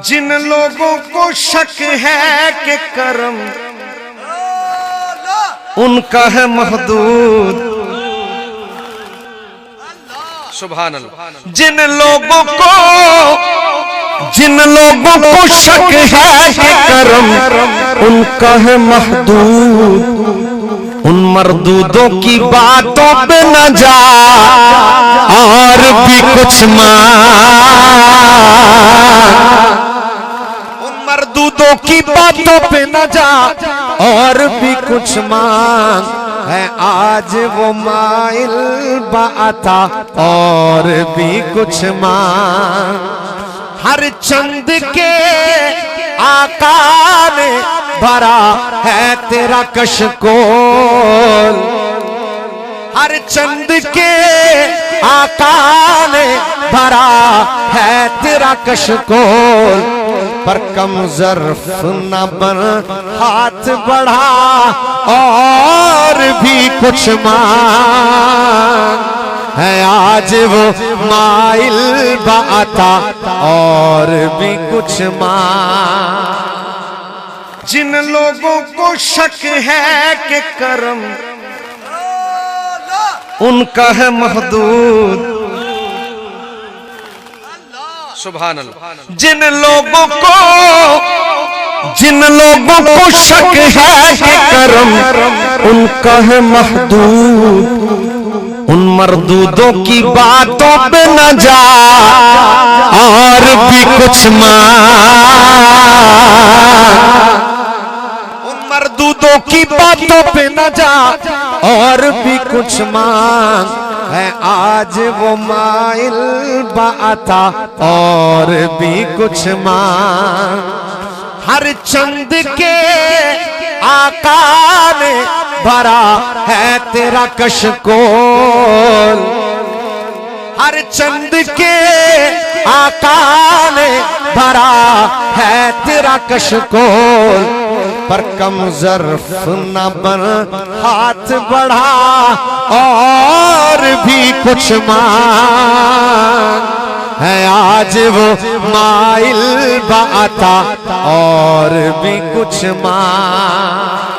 जिन लोगों को शक है कि करम उनका है महदूद। सुभान अल्लाह। जिन लोगों को शक है कि करम उनका है महदूद। उन मरदूदों की बातों पे न जा और भी कुछ मांग। उन मरदूदों की बातों पे न जा और भी कुछ मांग। है आज वो माइल बाता और भी कुछ मांग। हर चंद के आका ने भरा है तेरा कशकोल। हर चंद के आका ने भरा है तेरा कशकोल। पर कम ज़र्फ न बन हाथ बढ़ा और भी कुछ मांग। है आज वो माइल बाता और भी कुछ मांग। जिन लोगों को शक है कि करम उनका है महदूद। सुभान अल्लाह। जिन लोगों को शक है कि करम उनका है महदूद। उन मरदूदों की बातों पे न जा और भी कुछ मांग। उन मरदूदों की बातों पे न जा और भी कुछ मांग। है आज वो माइल बाता और भी कुछ मांग। हर चंद के आका ने भरा है तेरा कशकोल। हर चंद के आका ने भरा है तेरा कशकोल। पर कम ज़र्फ न बन हाथ बढ़ा और भी कुछ मांग। है आज वो माइल बाता और भी कुछ मांग।